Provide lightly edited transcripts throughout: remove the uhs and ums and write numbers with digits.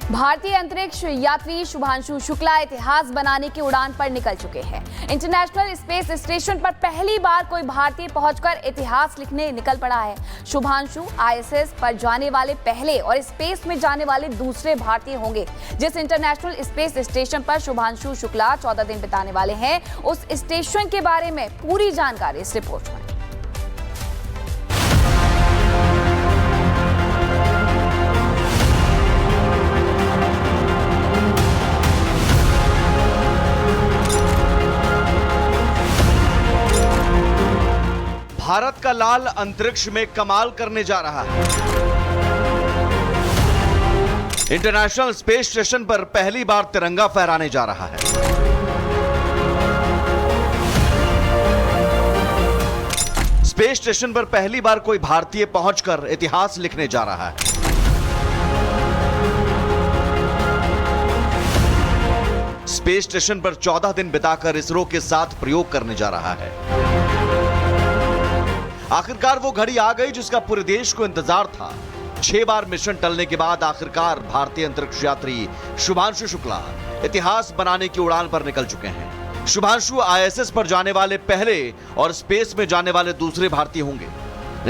भारतीय अंतरिक्ष यात्री शुभांशु शुक्ला इतिहास बनाने की उड़ान पर निकल चुके हैं। इंटरनेशनल स्पेस स्टेशन पर पहली बार कोई भारतीय पहुंचकर इतिहास लिखने निकल पड़ा है। शुभांशु आईएसएस पर जाने वाले पहले और स्पेस में जाने वाले दूसरे भारतीय होंगे। जिस इंटरनेशनल स्पेस स्टेशन पर शुभांशु शुक्ला 14 दिन बिताने वाले हैं, उस स्टेशन के बारे में पूरी जानकारी इस रिपोर्ट में। भारत का लाल अंतरिक्ष में कमाल करने जा रहा है। इंटरनेशनल स्पेस स्टेशन पर पहली बार तिरंगा फहराने जा रहा है। स्पेस स्टेशन पर पहली बार कोई भारतीय पहुंचकर इतिहास लिखने जा रहा है। स्पेस स्टेशन पर 14 दिन बिताकर इसरो के साथ प्रयोग करने जा रहा है। आखिरकार वो घड़ी आ गई जिसका पूरे देश को इंतजार था। 6 बार मिशन टलने के बाद आखिरकार भारतीय अंतरिक्ष यात्री शुभांशु शुक्ला इतिहास बनाने की उड़ान पर निकल चुके हैं। शुभांशु आईएसएस पर जाने वाले पहले और स्पेस में जाने वाले दूसरे भारतीय होंगे।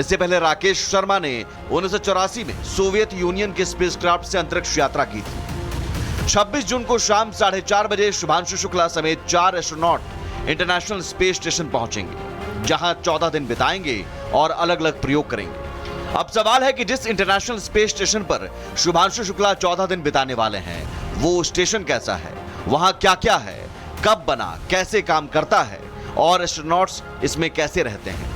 इससे पहले राकेश शर्मा ने 1984 में सोवियत यूनियन के स्पेसक्राफ्ट से अंतरिक्ष यात्रा की थी। 26 जून को शाम 4:30 बजे शुभांशु शुक्ला समेत 4 एस्ट्रोनॉट इंटरनेशनल स्पेस स्टेशन पहुंचेंगे, जहां 14 दिन बिताएंगे और अलग अलग प्रयोग करेंगे। अब सवाल है कि जिस इंटरनेशनल स्पेस स्टेशन पर शुभांशु शुक्ला 14 दिन बिताने वाले हैं, वो स्टेशन कैसा है, वहां क्या क्या है, कब बना, कैसे काम करता है और एस्ट्रोनॉट्स इसमें कैसे रहते हैं।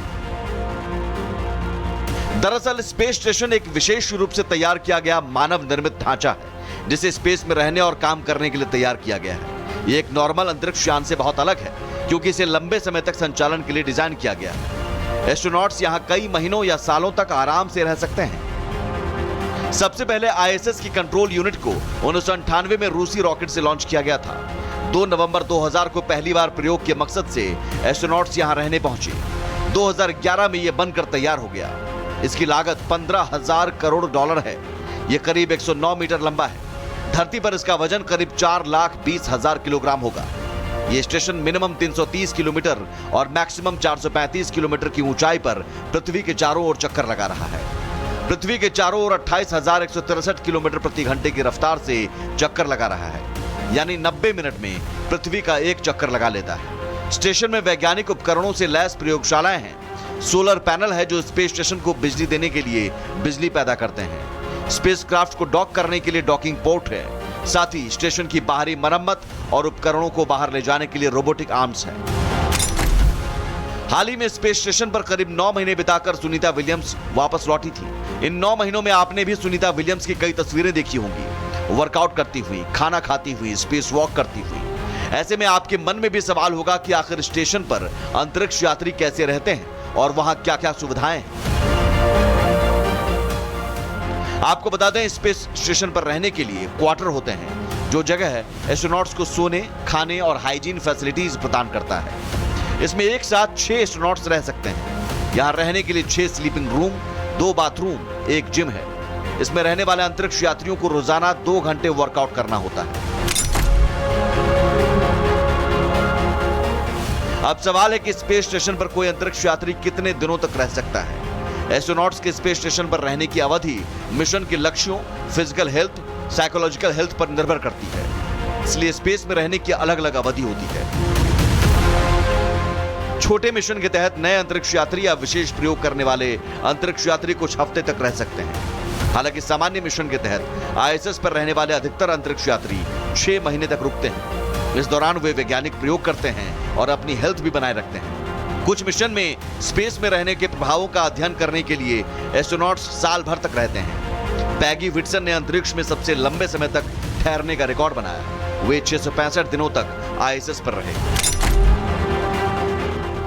दरअसल स्पेस स्टेशन एक विशेष रूप से तैयार किया गया मानव निर्मित ढांचा है, जिसे स्पेस में रहने और काम करने के लिए तैयार किया गया है। ये एक नॉर्मल अंतरिक्ष यान से बहुत अलग है, क्योंकि इसे लंबे समय तक संचालन के लिए डिजाइन किया गया है। एस्ट्रोनॉट्स यहां कई महीनों या सालों तक आराम से रह सकते हैं। सबसे पहले आईएसएस की कंट्रोल यूनिट को 1998 में रूसी रॉकेट से लॉन्च किया गया था। 2 नवंबर 2000 को पहली बार प्रयोग के मकसद से एस्ट्रोनॉट्स यहां रहने पहुंचे। 2011 में यह बनकर तैयार हो गया। इसकी लागत $15,000 करोड़ है। यह करीब 109 मीटर लंबा है। धरती पर इसका वजन करीब 4,20,000 किलोग्राम होगा। यह स्टेशन मिनिमम 330 किलोमीटर और मैक्सिमम 435 किलोमीटर की ऊंचाई पर पृथ्वी के चारों ओर चक्कर लगा रहा है। पृथ्वी के चारों ओर 28,163 किलोमीटर प्रति घंटे की रफ्तार से चक्कर लगा रहा है, यानी 90 मिनट में पृथ्वी का एक चक्कर लगा लेता है। स्टेशन में वैज्ञानिक उपकरणों से लैस प्रयोगशालाएं हैं। सोलर पैनल है जो स्पेस स्टेशन को बिजली देने के लिए बिजली पैदा करते हैं। स्पेसक्राफ्ट को डॉक करने के लिए डॉकिंग पोर्ट है। साथ ही स्टेशन की बाहरी मरम्मत और उपकरणों को बाहर ले जाने के लिए रोबोटिक आर्म्स है। हाल ही में स्पेस स्टेशन पर करीब 9 महीने बिताकर सुनीता विलियम्स वापस लौटी थी। इन 9 महीनों में आपने भी सुनीता विलियम्स की कई तस्वीरें देखी होंगी, वर्कआउट करती हुई, खाना खाती हुई, स्पेस वॉक करती हुई। ऐसे में आपके मन में भी सवाल होगा कि आखिर स्टेशन पर अंतरिक्ष यात्री कैसे रहते हैं और वहां क्या क्या सुविधाएं हैं। आपको बता दें, स्पेस स्टेशन पर रहने के लिए क्वार्टर होते हैं, जो जगह है एस्ट्रोनॉट्स को सोने, खाने और हाइजीन फैसिलिटीज प्रदान करता है। इसमें एक साथ 6 एस्ट्रोनॉट्स रह सकते हैं। यहां रहने के लिए 6 स्लीपिंग रूम, 2 बाथरूम, 1 जिम है। इसमें रहने वाले अंतरिक्ष यात्रियों को रोजाना 2 घंटे वर्कआउट करना होता है। अब सवाल है कि स्पेस स्टेशन पर कोई अंतरिक्ष यात्री कितने दिनों तक रह सकता है। एस्ट्रोनॉट्स के स्पेस स्टेशन पर रहने की अवधि मिशन के लक्ष्यों, फिजिकल हेल्थ, साइकोलॉजिकल हेल्थ पर निर्भर करती है। इसलिए स्पेस में रहने की अलग अलग अवधि होती है। छोटे मिशन के तहत नए अंतरिक्ष यात्री या विशेष प्रयोग करने वाले अंतरिक्ष यात्री कुछ हफ्ते तक रह सकते हैं। हालांकि सामान्य मिशन के तहत आईएसएस पर रहने वाले अधिकतर अंतरिक्ष यात्री 6 महीने तक रुकते हैं। इस दौरान वे वैज्ञानिक प्रयोग करते हैं और अपनी हेल्थ भी बनाए रखते हैं। कुछ मिशन में स्पेस में रहने के प्रभावों का अध्ययन करने के लिए एस्ट्रोनॉट्स साल भर तक रहते हैं। पैगी विटसन ने अंतरिक्ष में सबसे लंबे समय तक ठहरने का रिकॉर्ड बनाया। वे 665 दिनों तक आईएसएस पर रहे।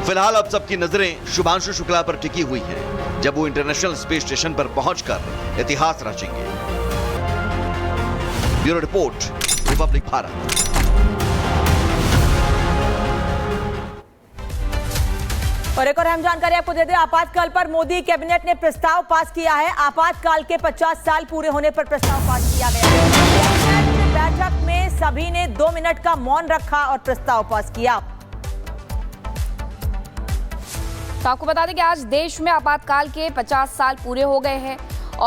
फिलहाल अब सबकी नजरें शुभांशु शुक्ला पर टिकी हुई हैं, जब वो इंटरनेशनल स्पेस स्टेशन पर पहुंचकर इतिहास रचेंगे। Bureau report, Republic Bharat. और एक और अहम जानकारी आपको दे दें, आपातकाल पर मोदी कैबिनेट ने प्रस्ताव पास किया है। आपातकाल के 50 साल पूरे होने पर प्रस्ताव पास किया गया है। सभी ने 2 मिनट का मौन रखा और प्रस्ताव पास किया। तो आपको बता दें कि आज देश में आपातकाल के 50 साल पूरे हो गए हैं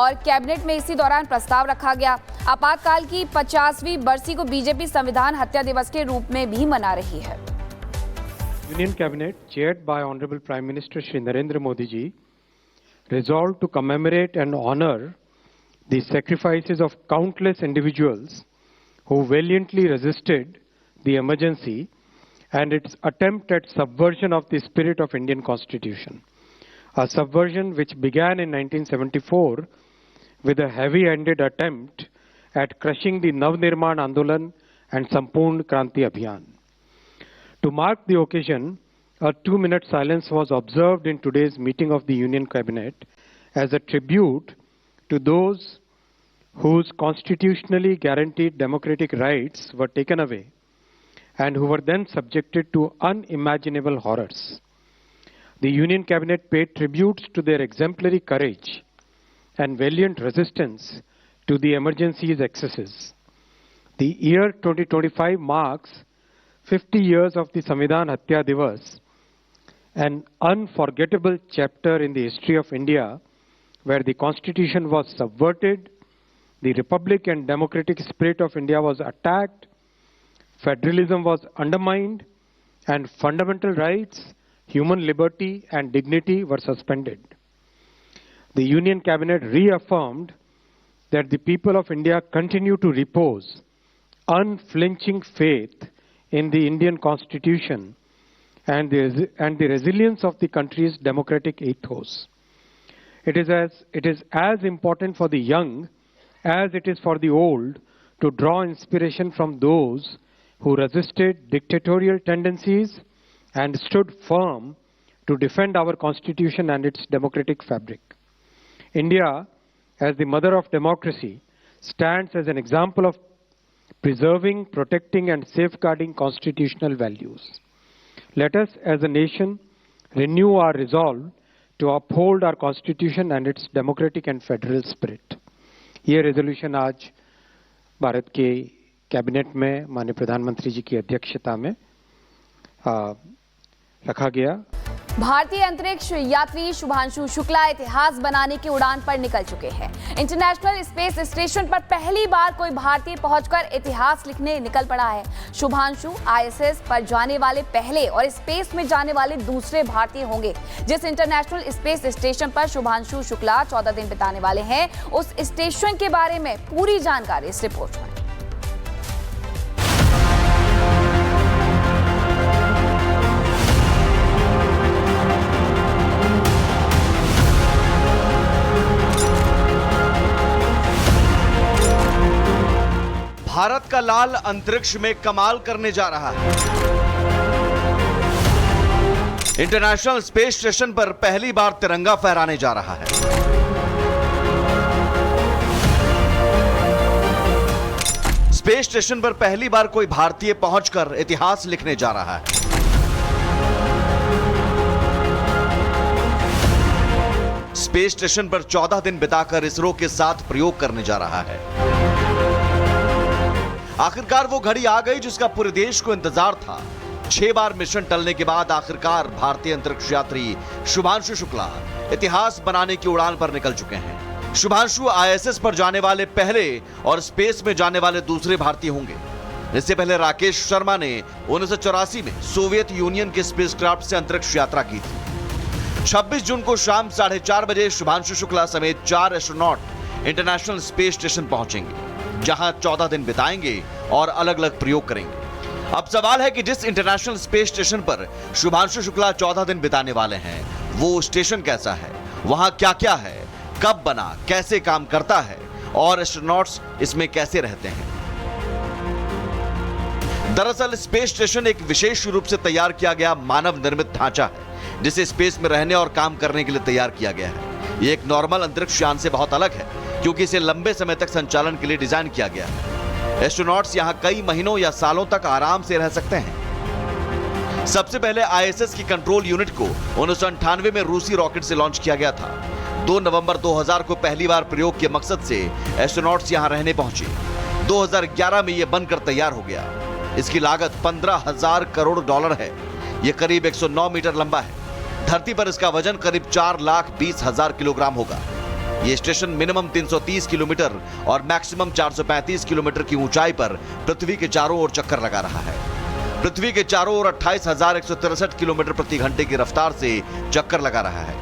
और कैबिनेट में इसी दौरान प्रस्ताव रखा गया। आपातकाल की 50वीं बरसी को बीजेपी संविधान हत्या दिवस के रूप में भी मना रही है। Union Cabinet, chaired by Honorable Prime Minister Shri Narendra Modi ji, resolved to commemorate and honor the sacrifices of countless individuals who valiantly resisted the emergency and its attempt at subversion of the spirit of Indian Constitution. A subversion which began in 1974 with a heavy-handed attempt at crushing the Navnirman Andolan and Sampoorn Kranti Abhiyan. To mark the occasion, a 2-minute silence was observed in today's meeting of the Union Cabinet as a tribute to those whose constitutionally guaranteed democratic rights were taken away and who were then subjected to unimaginable horrors. The Union Cabinet paid tributes to their exemplary courage and valiant resistance to the emergency's excesses. The year 2025 marks 50 years of the Samvidhan Hatya Divas, an unforgettable chapter in the history of India where the constitution was subverted, the republic and democratic spirit of India was attacked, federalism was undermined, and fundamental rights, human liberty and dignity were suspended. The Union Cabinet reaffirmed that the people of India continue to repose unflinching faith in the Indian Constitution and the resilience of the country's democratic ethos. It is as important for the young as it is for the old to draw inspiration from those who resisted dictatorial tendencies and stood firm to defend our Constitution and its democratic fabric. India, as the mother of democracy, stands as an example of preserving, protecting and safeguarding constitutional values. Let us as a nation renew our resolve to uphold our constitution and its democratic and federal spirit. ये resolution आज भारत के cabinet में माननीय प्रधानमंत्री जी की अध्यक्षता में रखा गया। भारतीय अंतरिक्ष यात्री शुभांशु शुक्ला इतिहास बनाने की उड़ान पर निकल चुके हैं। इंटरनेशनल स्पेस स्टेशन पर पहली बार कोई भारतीय पहुंचकर इतिहास लिखने निकल पड़ा है। शुभांशु आईएसएस पर जाने वाले पहले और स्पेस में जाने वाले दूसरे भारतीय होंगे। जिस इंटरनेशनल स्पेस स्टेशन पर शुभांशु शुक्ला 14 दिन बिताने वाले हैं, उस स्टेशन के बारे में पूरी जानकारी इस रिपोर्ट में। भारत का लाल अंतरिक्ष में कमाल करने जा रहा है। इंटरनेशनल स्पेस स्टेशन पर पहली बार तिरंगा फहराने जा रहा है। स्पेस स्टेशन पर पहली बार कोई भारतीय पहुंचकर इतिहास लिखने जा रहा है। स्पेस स्टेशन पर 14 दिन बिताकर इसरो के साथ प्रयोग करने जा रहा है। आखिरकार वो घड़ी आ गई जिसका पूरे देश को इंतजार था। 6 बार मिशन टलने के बाद आखिरकार भारतीय अंतरिक्ष यात्री शुभांशु शुक्ला इतिहास बनाने की उड़ान पर निकल चुके हैं। शुभांशु आईएसएस पर जाने वाले पहले और स्पेस में जाने वाले दूसरे भारतीय होंगे। इससे पहले राकेश शर्मा ने 1984 में सोवियत यूनियन के स्पेसक्राफ्ट से अंतरिक्ष यात्रा की थी। 26 जून को शाम 4:30 बजे शुभांशु शुक्ला समेत 4 एस्ट्रोनॉट इंटरनेशनल स्पेस स्टेशन पहुंचेंगे, जहां 14 दिन बिताएंगे और अलग अलग प्रयोग करेंगे। अब सवाल है कि जिस इंटरनेशनल स्पेस स्टेशन पर शुभांशु शुक्ला 14 दिन बिताने वाले हैं, वो स्टेशन कैसा है, वहां क्या क्या है, कब बना, कैसे काम करता है और एस्ट्रोनॉट्स इसमें कैसे रहते हैं। दरअसल स्पेस स्टेशन एक विशेष रूप से तैयार किया गया मानव निर्मित ढांचा है, जिसे स्पेस में रहने और काम करने के लिए तैयार किया गया है। ये एक नॉर्मल अंतरिक्ष यान से बहुत अलग है, क्योंकि इसे लंबे समय तक संचालन के लिए डिजाइन किया गया है। एस्ट्रोनॉट्स यहां कई महीनों या सालों तक आराम से रह सकते हैं। सबसे पहले आईएसएस की कंट्रोल यूनिट को 1998 में रूसी रॉकेट से लॉन्च किया गया था। 2 नवंबर 2000 को पहली बार प्रयोग के मकसद से एस्ट्रोनॉट्स यहां रहने पहुंचे। 2011 में यह बनकर तैयार हो गया। इसकी लागत 15,000 करोड़ डॉलर है। यह करीब 109 मीटर लंबा है। धरती पर इसका वजन करीब 4,20,000 किलोग्राम होगा। यह स्टेशन मिनिमम 330 किलोमीटर और मैक्सिमम 435 किलोमीटर की ऊंचाई पर पृथ्वी के चारों ओर चक्कर लगा रहा है। पृथ्वी के चारों ओर 28,163 किलोमीटर प्रति घंटे की रफ्तार से चक्कर लगा रहा है,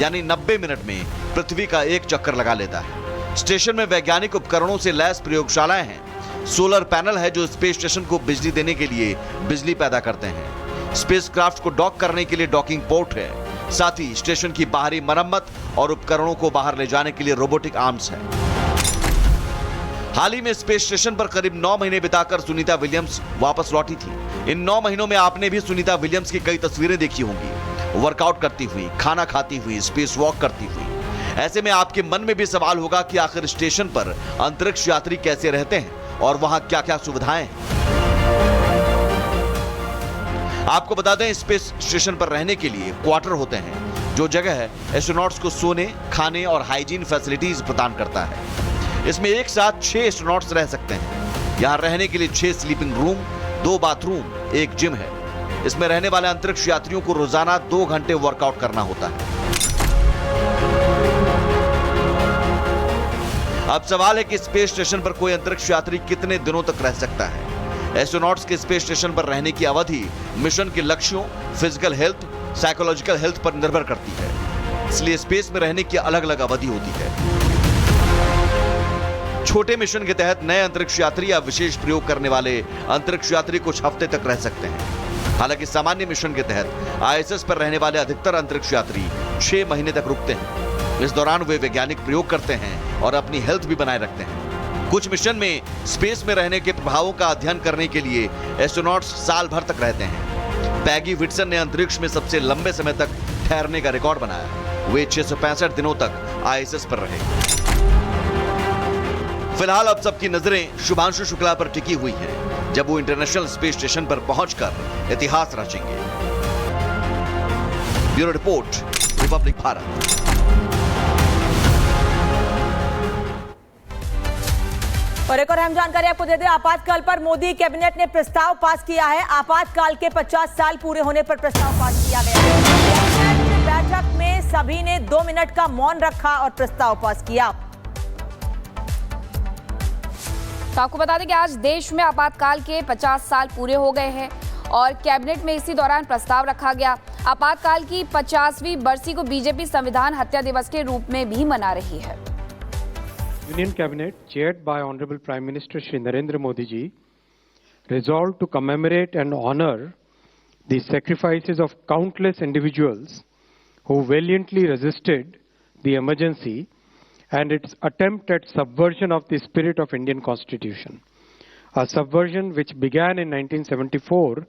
यानी 90 मिनट में पृथ्वी का एक चक्कर लगा लेता है। स्टेशन में वैज्ञानिक उपकरणों से लैस प्रयोगशालाएं हैं। सोलर पैनल है जो स्पेस स्टेशन को बिजली देने के लिए बिजली पैदा करते हैं। स्पेसक्राफ्ट को डॉक करने के लिए डॉकिंग पोर्ट है। साथ ही स्टेशन की बाहरी मरम्मत और उपकरणों को बाहर ले जाने के लिए रोबोटिक आर्म्स है। हाल ही में स्पेस स्टेशन पर करीब 9 महीने बिताकर सुनीता विलियम्स वापस लौटी थी। इन 9 महीनों में आपने भी सुनीता विलियम्स की कई तस्वीरें देखी होंगी, वर्कआउट करती हुई, खाना खाती हुई, स्पेस वॉक करती हुई। ऐसे में आपके मन में भी सवाल होगा कि आखिर स्टेशन पर अंतरिक्ष यात्री कैसे रहते हैं और वहां क्या क्या सुविधाएं हैं। आपको बता दें, स्पेस स्टेशन पर रहने के लिए क्वार्टर होते हैं, जो जगह एस्ट्रोनॉट्स को सोने, खाने और हाइजीन फैसिलिटीज प्रदान करता है। इसमें एक साथ 6 एस्ट्रोनॉट्स रह सकते हैं। यहां रहने के लिए 6 स्लीपिंग रूम, 2 बाथरूम, 1 जिम है। इसमें रहने वाले अंतरिक्ष यात्रियों को रोजाना 2 घंटे वर्कआउट करना होता है। अब सवाल है कि स्पेस स्टेशन पर कोई अंतरिक्ष यात्री कितने दिनों तक रह सकता है। एस्ट्रोनॉट्स के स्पेस स्टेशन पर रहने की अवधि मिशन के लक्ष्यों, फिजिकल हेल्थ, साइकोलॉजिकल हेल्थ पर निर्भर करती है। इसलिए स्पेस में रहने की अलग अलग अवधि होती है। छोटे मिशन के तहत नए अंतरिक्ष यात्री या विशेष प्रयोग करने वाले अंतरिक्ष यात्री कुछ हफ्ते तक रह सकते हैं। हालांकि सामान्य मिशन के तहत आईएसएस पर रहने वाले अधिकतर अंतरिक्ष यात्री 6 महीने तक रुकते हैं। इस दौरान वे वैज्ञानिक प्रयोग करते हैं और अपनी हेल्थ भी बनाए रखते हैं। कुछ मिशन में स्पेस में रहने के प्रभावों का अध्ययन करने के लिए एस्ट्रोनॉट्स साल भर तक रहते हैं। पैगी विटसन ने अंतरिक्ष में सबसे लंबे समय तक ठहरने का रिकॉर्ड बनाया। वे 665 दिनों तक आईएसएस पर रहे। फिलहाल अब सबकी नजरें शुभांशु शुक्ला पर टिकी हुई हैं, जब वो इंटरनेशनल स्पेस स्टेशन पर पहुंचकर इतिहास रचेंगे। Bureau report, Republic Bharat. और एक और अहम जानकारी आपको दे दें, आपातकाल पर मोदी कैबिनेट ने प्रस्ताव पास किया है। आपातकाल के 50 साल पूरे होने पर प्रस्ताव पास किया गया है। कैबिनेट की बैठक में सभी ने 2 मिनट का मौन रखा और प्रस्ताव पास किया। तो आपको बता दें कि आज देश में आपातकाल के 50 साल पूरे हो गए हैं और कैबिनेट में इसी दौरान प्रस्ताव रखा गया। आपातकाल की 50वीं बरसी को बीजेपी संविधान हत्या दिवस के रूप में भी मना रही है। Union Cabinet, chaired by Honorable Prime Minister Shri Narendra Modi ji, resolved to commemorate and honor the sacrifices of countless individuals who valiantly resisted the emergency and its attempt at subversion of the spirit of Indian Constitution. A subversion which began in 1974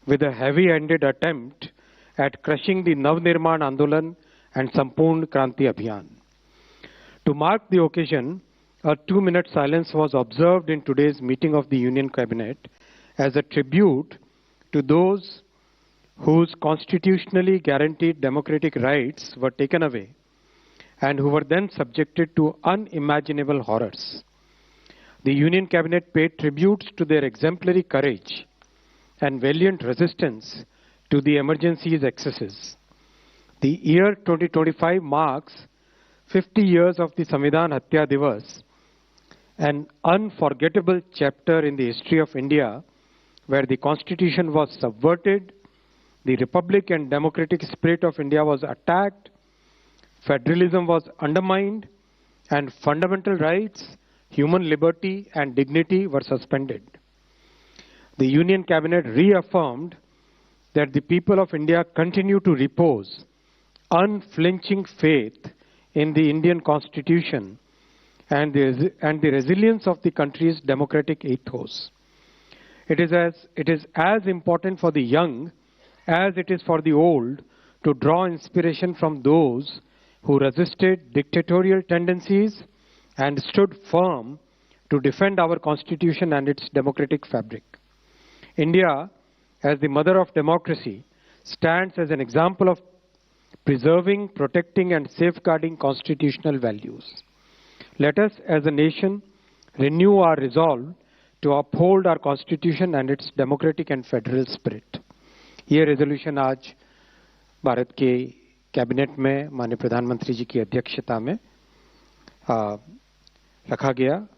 with a heavy-handed attempt at crushing the Navnirman Andolan and Sampoorn Kranti Abhiyan. To mark the occasion, a 2-minute silence was observed in today's meeting of the Union Cabinet as a tribute to those whose constitutionally guaranteed democratic rights were taken away and who were then subjected to unimaginable horrors. The Union Cabinet paid tributes to their exemplary courage and valiant resistance to the emergency's excesses. The year 2025 marks 50 years of the Samvidhan Hatya Divas, an unforgettable chapter in the history of India where the constitution was subverted, the republic and democratic spirit of India was attacked, federalism was undermined, and fundamental rights, human liberty and dignity were suspended. The Union Cabinet reaffirmed that the people of India continue to repose unflinching faith in the Indian Constitution and the resilience of the country's democratic ethos. It is as important for the young as it is for the old to draw inspiration from those who resisted dictatorial tendencies and stood firm to defend our Constitution and its democratic fabric. India, as the mother of democracy, stands as an example of preserving, protecting and safeguarding constitutional values. Let us as a nation renew our resolve to uphold our constitution and its democratic and federal spirit. ये resolution आज भारत के cabinet में माननीय प्रधानमंत्री जी की अध्यक्षता में रखा गया